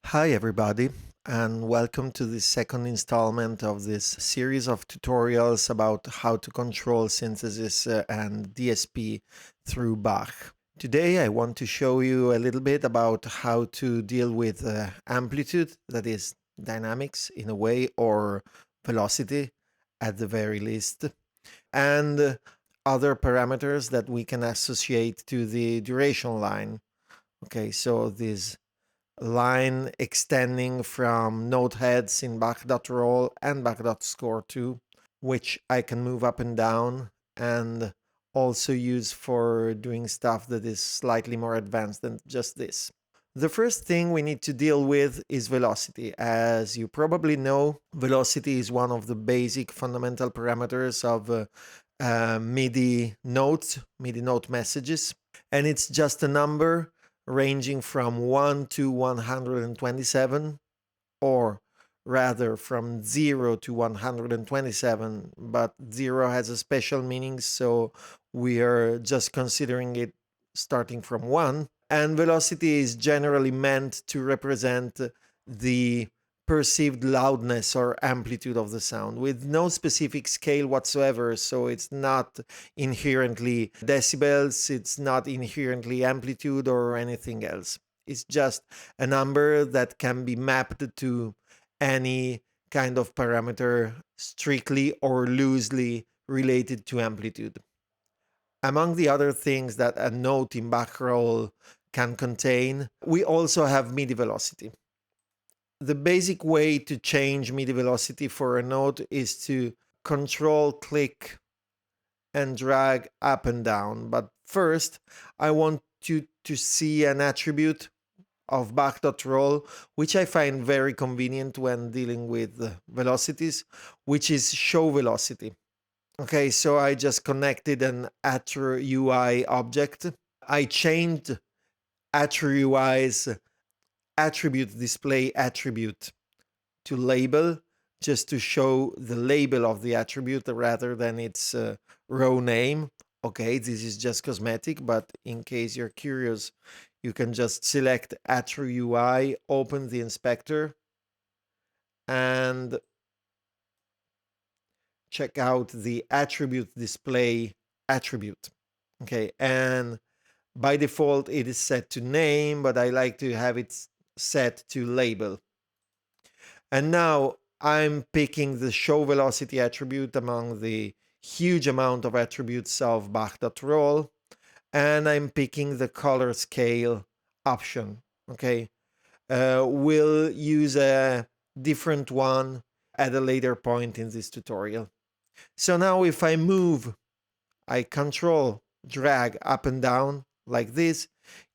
Hi, everybody, and welcome to the second installment of this series of tutorials about how to control synthesis and DSP through Bach. Today, I want to show you a little bit about how to deal with amplitude, that is, dynamics in a way, or velocity at the very least, and other parameters that we can associate to the duration line. Okay, so this line extending from note heads in back.roll and back.score too, which I can move up and down and also use for doing stuff that is slightly more advanced than just this. The first thing we need to deal with is velocity. As you probably know, velocity is one of the basic fundamental parameters of MIDI note messages, and it's just a number ranging from 1 to 127, or rather from 0 to 127, but 0 has a special meaning, so we are just considering it starting from 1. And velocity is generally meant to represent the perceived loudness or amplitude of the sound with no specific scale whatsoever. So it's not inherently decibels, it's not inherently amplitude or anything else. It's just a number that can be mapped to any kind of parameter strictly or loosely related to amplitude. Among the other things that a note in back roll can contain, we also have MIDI velocity. The basic way to change MIDI velocity for a note is to control, click, and drag up and down. But first, I want you to see an attribute of back.roll, which I find very convenient when dealing with velocities, which is show velocity. Okay, so I just connected an attr_UI object. I changed attr_UI's attribute display attribute to label, just to show the label of the attribute rather than its row name. Okay, this is just cosmetic, but in case you're curious, you can just select attr_UI, open the inspector, and check out the attribute display attribute. Okay, and by default it is set to name, but I like to have it set to label. And now I'm picking the show velocity attribute among the huge amount of attributes of bach.roll, and I'm picking the color scale option. Okay, we'll use a different one at a later point in this tutorial. So now if I move, I control drag up and down like this,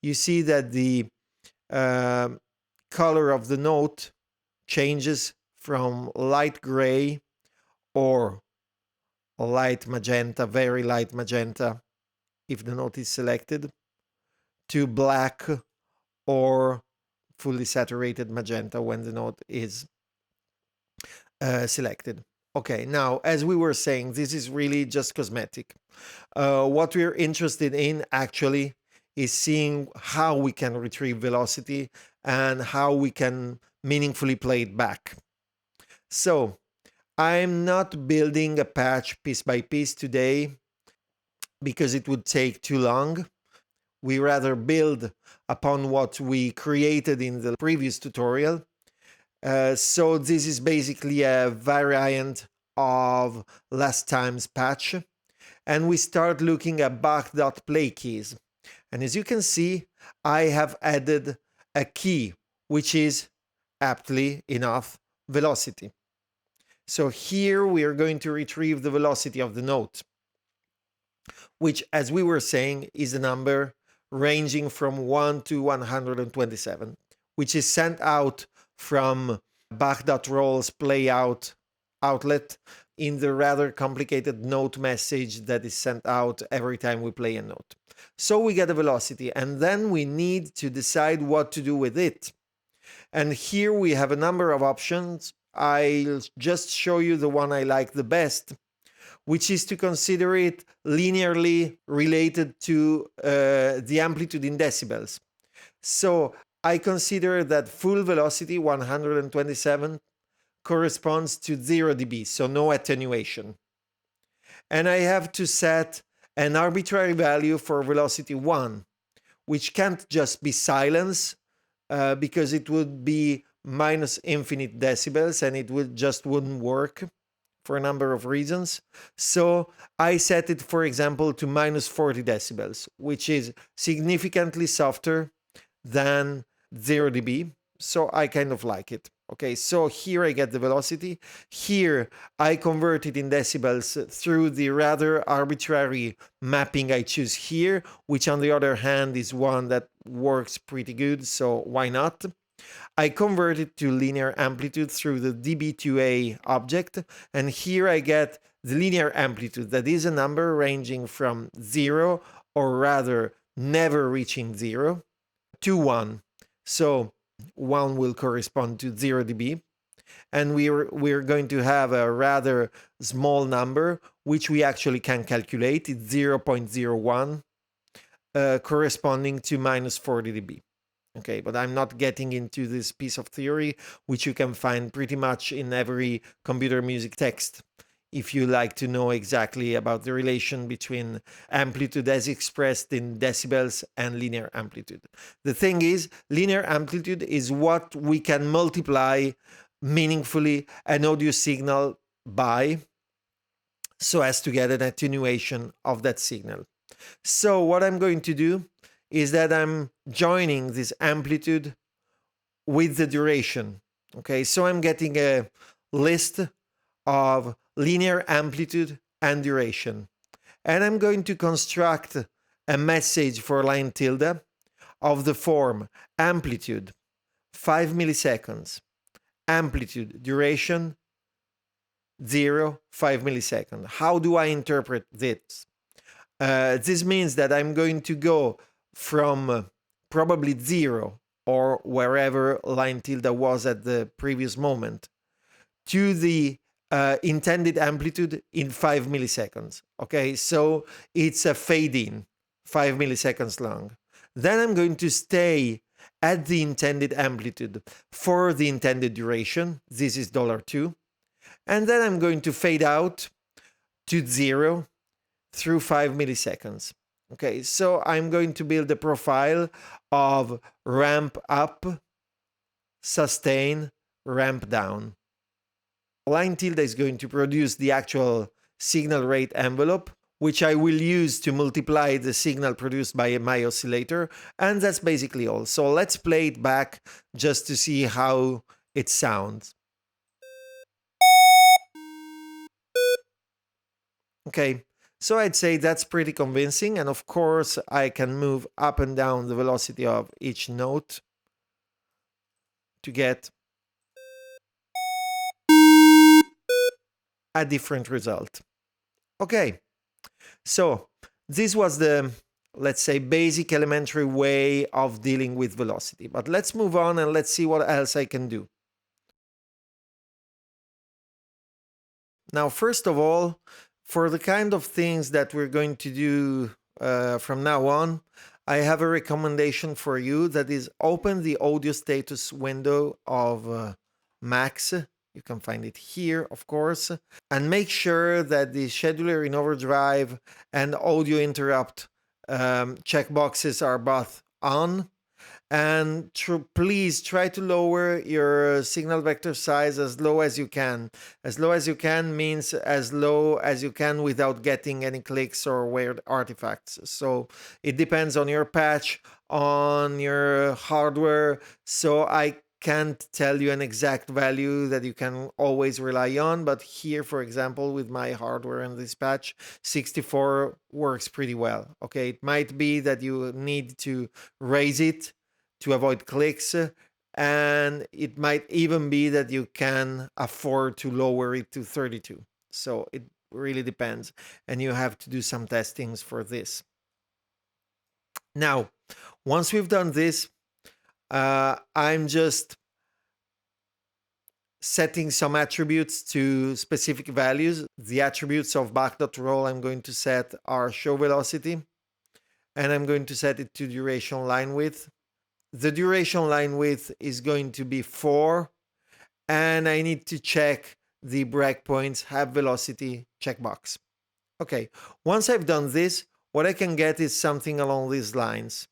you see that the color of the note changes from light gray or light magenta, very light magenta, if the note is selected, to black or fully saturated magenta when the note is selected. Okay, now, as we were saying, this is really just cosmetic. What we're interested in actually is seeing how we can retrieve velocity and how we can meaningfully play it back. So, I'm not building a patch piece by piece today because it would take too long. We rather build upon what we created in the previous tutorial. So this is basically a variant of last time's patch. And we start looking at bach.play keys. And as you can see, I have added a key, which is aptly enough velocity. So here we are going to retrieve the velocity of the note, which, as we were saying, is a number ranging from 1 to 127, which is sent out from bach.roll's playout outlet in the rather complicated note message that is sent out every time we play a note. So we get a velocity, and then we need to decide what to do with it. And here we have a number of options. I'll just show you the one I like the best, which is to consider it linearly related to the amplitude in decibels. So I consider that full velocity 127 corresponds to 0 dB, so no attenuation. And I have to set an arbitrary value for velocity 1, which can't just be silence, because it would be minus infinite decibels and it would just wouldn't work for a number of reasons. So I set it, for example, to minus 40 decibels, which is significantly softer than 0 dB. So I kind of like it. Okay, so here I get the velocity. Here I convert it in decibels through the rather arbitrary mapping I choose here, which on the other hand is one that works pretty good, so why not? I convert it to linear amplitude through the dB2A object, and here I get the linear amplitude, that is a number ranging from 0, or rather never reaching 0, to 1. So 1 will correspond to 0 dB, and we're going to have a rather small number, which we actually can calculate. It's 0.01, corresponding to minus 40 dB. Okay, but I'm not getting into this piece of theory, which you can find pretty much in every computer music text, if you like to know exactly about the relation between amplitude as expressed in decibels and linear amplitude. The thing is, linear amplitude is what we can multiply meaningfully an audio signal by, so as to get an attenuation of that signal. So what I'm going to do is that I'm joining this amplitude with the duration. Okay, so I'm getting a list of linear amplitude and duration. And I'm going to construct a message for line tilde of the form amplitude 5 milliseconds, amplitude duration 0, 5 milliseconds. How do I interpret this? This means that I'm going to go from probably 0 or wherever line tilde was at the previous moment to the intended amplitude in 5 milliseconds. Okay, so it's a fade in, 5 milliseconds long. Then I'm going to stay at the intended amplitude for the intended duration. This is $2. And then I'm going to fade out to 0 through 5 milliseconds. Okay, so I'm going to build a profile of ramp up, sustain, ramp down. Line tilde is going to produce the actual signal rate envelope, which I will use to multiply the signal produced by my oscillator, and that's basically all. So let's play it back just to see how it sounds. Okay, so I'd say that's pretty convincing, and of course I can move up and down the velocity of each note to get a different result. Okay, so this was the, let's say, basic elementary way of dealing with velocity, but let's move on and let's see what else I can do. Now, first of all, for the kind of things that we're going to do from now on, I have a recommendation for you, that is, open the audio status window of Max. You can find it here, of course, and make sure that the scheduler in overdrive and audio interrupt checkboxes are both on. And please try to lower your signal vector size as low as you can. As low as you can means as low as you can without getting any clicks or weird artifacts. So it depends on your patch, on your hardware. So I can't tell you an exact value that you can always rely on, but here, for example, with my hardware and this patch, 64 works pretty well. Okay, it might be that you need to raise it to avoid clicks, and it might even be that you can afford to lower it to 32. So it really depends, and you have to do some testings for this. Now, once we've done this, I'm just setting some attributes to specific values. The attributes of bach.roll I'm going to set are show velocity, and I'm going to set it to duration line width. The duration line width is going to be 4, and I need to check the breakpoints have velocity checkbox. Okay, once I've done this, what I can get is something along these lines.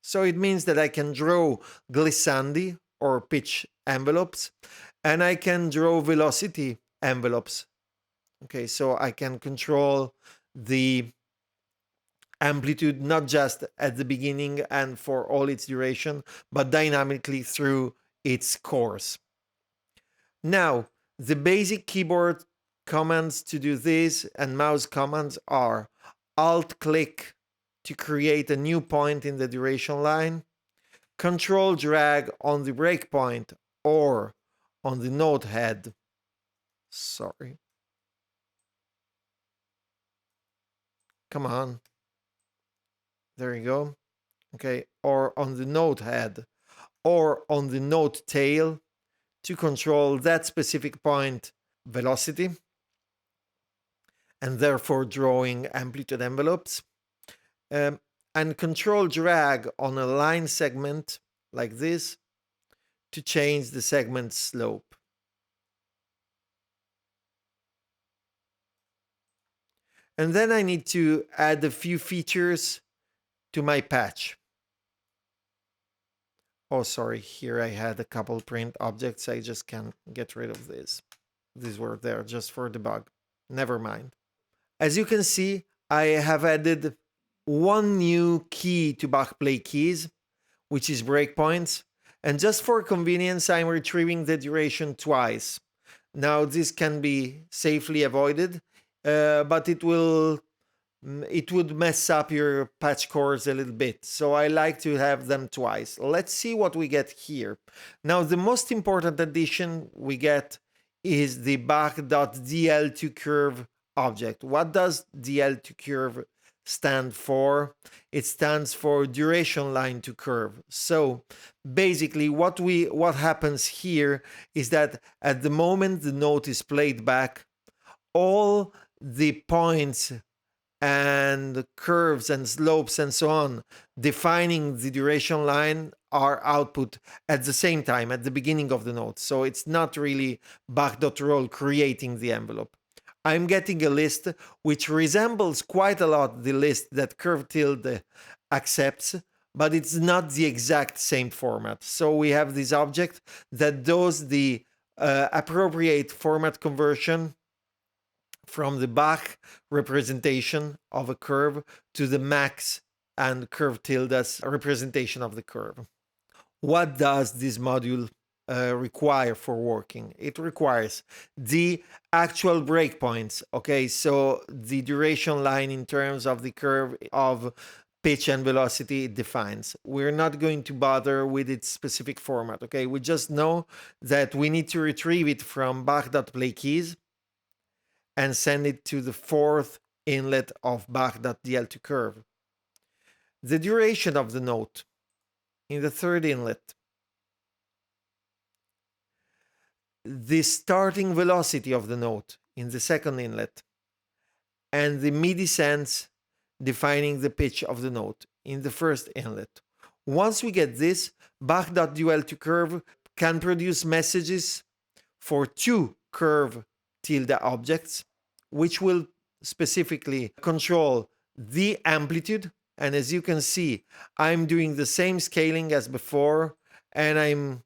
So it means that I can draw glissandi or pitch envelopes, and I can draw velocity envelopes. Okay, so I can control the amplitude not just at the beginning and for all its duration, but dynamically through its course. Now, the basic keyboard commands to do this and mouse commands are Alt click to create a new point in the duration line, Control drag on the breakpoint or on the note head. Sorry. Come on. There you go. Okay, or on the note head or on the note tail to control that specific point velocity and therefore drawing amplitude envelopes. And control drag on a line segment like this to change the segment slope. And then I need to add a few features to my patch. Oh, sorry, here I had a couple print objects. I just can't get rid of this. These were there just for debug. Never mind. As you can see, I have added one new key to Bach Play Keys, which is breakpoints. And just for convenience, I'm retrieving the duration twice. Now, this can be safely avoided, but it would mess up your patch cores a little bit. So I like to have them twice. Let's see what we get here. Now, the most important addition we get is the bach.dl2curve object. What does dl2curve stand for? It stands for duration line to curve. So basically what happens here is that at the moment the note is played back, all the points and curves and slopes and so on defining the duration line are output at the same time at the beginning of the note. So it's not really bach.roll creating the envelope. I'm getting a list which resembles quite a lot the list that curve tilde accepts, but it's not the exact same format. So we have this object that does the appropriate format conversion from the Bach representation of a curve to the max and curve tilde's representation of the curve. What does this module require for working? It requires the actual breakpoints. Okay, so the duration line in terms of the curve of pitch and velocity it defines. We're not going to bother with its specific format. Okay, we just know that we need to retrieve it from bach.playkeys and send it to the fourth inlet of bach.dl2curve. The duration of the note in the third inlet. The starting velocity of the note in the second inlet. And the MIDI sense defining the pitch of the note in the first inlet. Once we get this, bach.dl2curve can produce messages for two curve tilde objects, which will specifically control the amplitude. And as you can see, I'm doing the same scaling as before, and I'm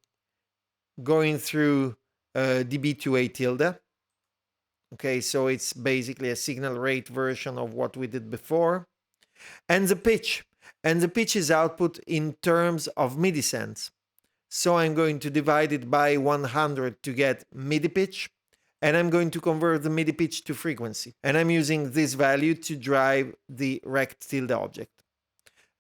going through dB2A tilde. Okay, so it's basically a signal rate version of what we did before. And the pitch. And the pitch is output in terms of MIDI sense. So I'm going to divide it by 100 to get MIDI pitch. And I'm going to convert the MIDI pitch to frequency. And I'm using this value to drive the rect tilde object.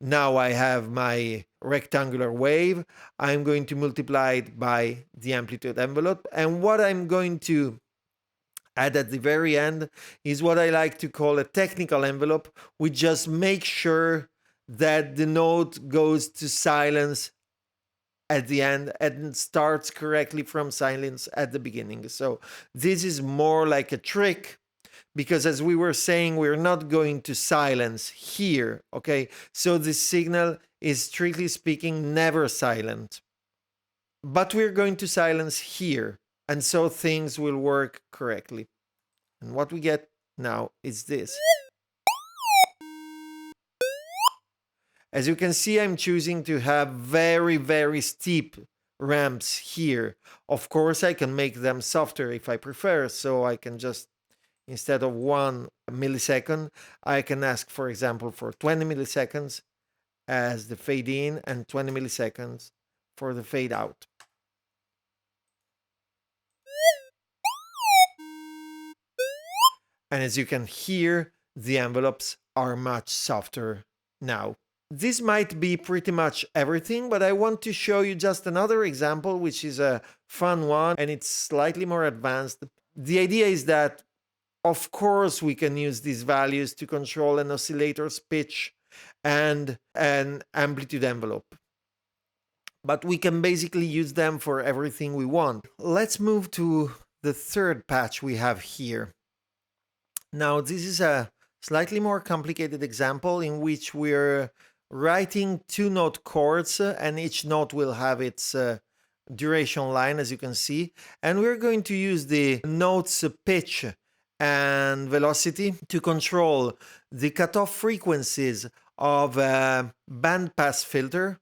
Now I have my rectangular wave. I'm going to multiply it by the amplitude envelope. And what I'm going to add at the very end is what I like to call a technical envelope. We just make sure that the note goes to silence at the end and starts correctly from silence at the beginning. So this is more like a trick, because as we were saying, we're not going to silence here, okay? So the signal is, strictly speaking, never silent. But we're going to silence here, and so things will work correctly. And what we get now is this. As you can see, I'm choosing to have very, very steep ramps here. Of course, I can make them softer if I prefer, so I can just, instead of 1 millisecond, I can ask, for example, for 20 milliseconds as the fade in and 20 milliseconds for the fade out. And as you can hear, the envelopes are much softer now. This might be pretty much everything, but I want to show you just another example, which is a fun one and it's slightly more advanced. The idea is that, of course, we can use these values to control an oscillator's pitch and an amplitude envelope, but we can basically use them for everything we want. Let's move to the third patch we have here. Now, this is a slightly more complicated example in which we're writing 2-note chords, and each note will have its duration line, as you can see. And we're going to use the note's pitch and velocity to control the cutoff frequencies of a bandpass filter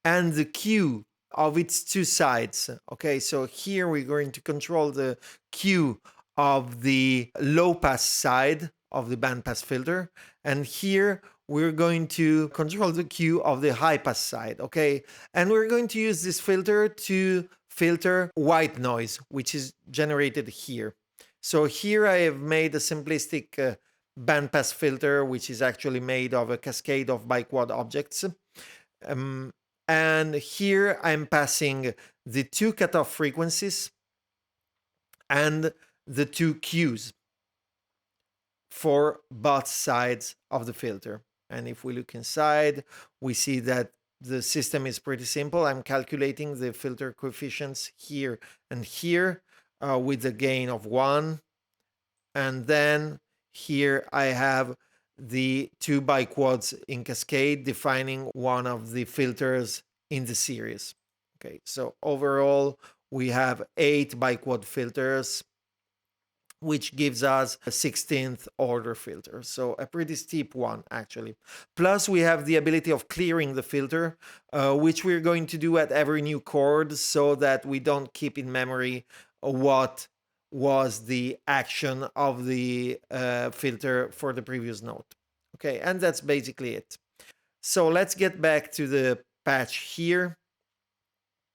and the Q of its two sides. Okay, so here we're going to control the Q of the low pass side of the bandpass filter, and here we're going to control the Q of the high pass side. Okay, and we're going to use this filter to filter white noise, which is generated here. So here I have made a simplistic bandpass filter, which is actually made of a cascade of biquad objects. And here I'm passing the two cutoff frequencies and the two Qs for both sides of the filter. And if we look inside, we see that the system is pretty simple. I'm calculating the filter coefficients here and here with a gain of 1. And then here I have the two biquads in cascade defining one of the filters in the series. Okay, so overall we have 8 biquad filters, which gives us a 16th order filter. So a pretty steep one, actually. Plus we have the ability of clearing the filter, which we're going to do at every new chord so that we don't keep in memory what was the action of the filter for the previous note. Okay, and that's basically it. So let's get back to the patch here.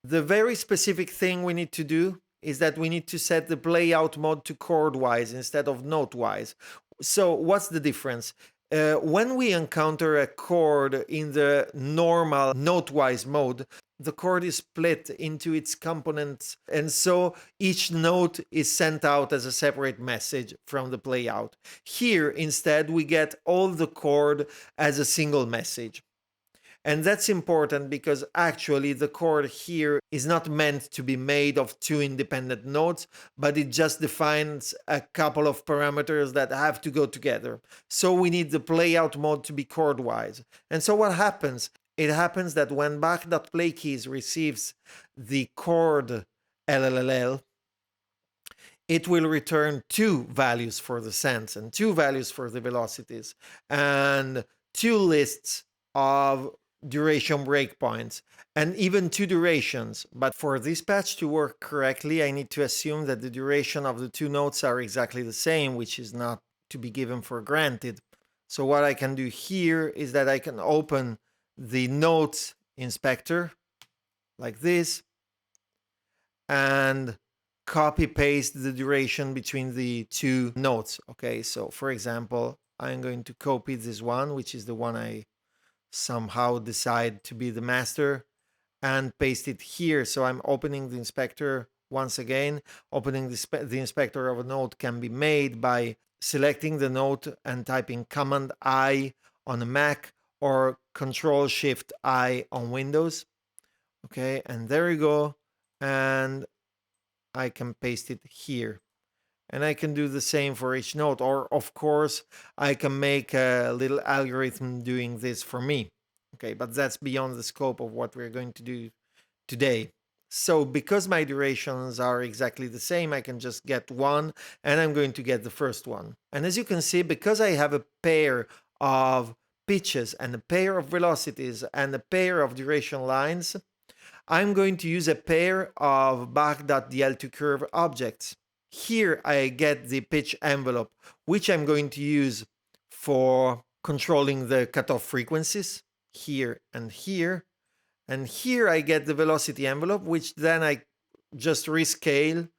The very specific thing we need to do is that we need to set the playout mode to chord-wise instead of note-wise. So what's the difference? When we encounter a chord in the normal note-wise mode, the chord is split into its components, and so each note is sent out as a separate message from the playout. Here, instead, we get all the chord as a single message. And that's important because actually the chord here is not meant to be made of two independent notes, but it just defines a couple of parameters that have to go together. So we need the playout mode to be chord-wise. And so what happens? It happens that when bach.playKeys receives the chord LLL, it will return 2 values for the cents and 2 values for the velocities and 2 lists of duration breakpoints and even 2 durations. But for this patch to work correctly, I need to assume that the duration of the 2 notes are exactly the same, which is not to be given for granted. So what I can do here is that I can open the notes inspector like this and copy paste the duration between the 2 notes. Okay, so for example, I'm going to copy this one, which is the one I somehow decide to be the master, and paste it here. So I'm opening the inspector once again. Opening the inspector of a note can be made by selecting the note and typing Command I on a Mac or Control Shift I on Windows. Okay, and there you go. And I can paste it here. And I can do the same for each note. Or, of course, I can make a little algorithm doing this for me. Okay, but that's beyond the scope of what we're going to do today. So, because my durations are exactly the same, I can just get one and I'm going to get the first one. And as you can see, because I have a pair of pitches and a pair of velocities and a pair of duration lines, I'm going to use a pair of bach.dl2 curve objects. Here I get the pitch envelope, which I'm going to use for controlling the cutoff frequencies here and here. And here I get the velocity envelope, which then I just rescale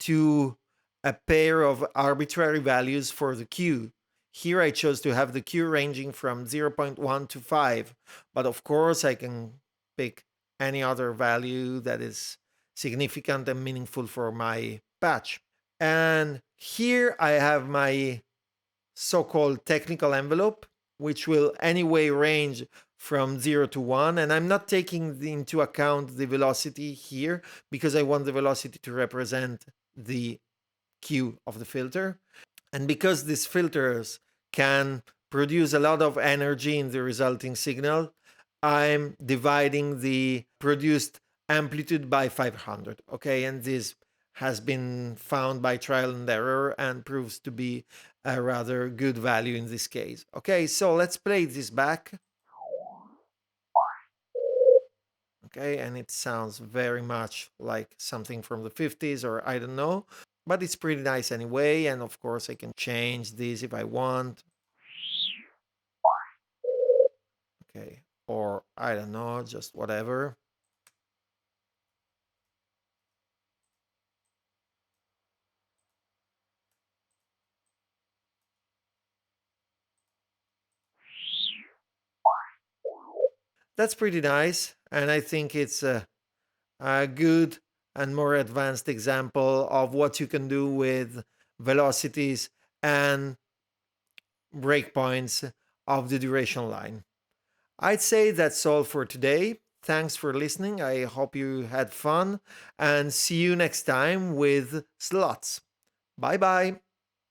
to a pair of arbitrary values for the Q. Here I chose to have the Q ranging from 0.1 to 5, but of course I can pick any other value that is significant and meaningful for my patch. And here I have my so-called technical envelope, which will anyway range from 0 to 1. And I'm not taking into account the velocity here because I want the velocity to represent the Q of the filter. And because these filters can produce a lot of energy in the resulting signal, I'm dividing the produced amplitude by 500. Okay, and this has been found by trial and error and proves to be a rather good value in this case. Okay, so let's play this back. Okay, and it sounds very much like something from the 50s or I don't know, but it's pretty nice anyway. And of course, I can change this if I want. Okay, or I don't know, just whatever. That's pretty nice, and I think it's a good and more advanced example of what you can do with velocities and breakpoints of the duration line. I'd say that's all for today. Thanks for listening. I hope you had fun and see you next time with slots. Bye bye.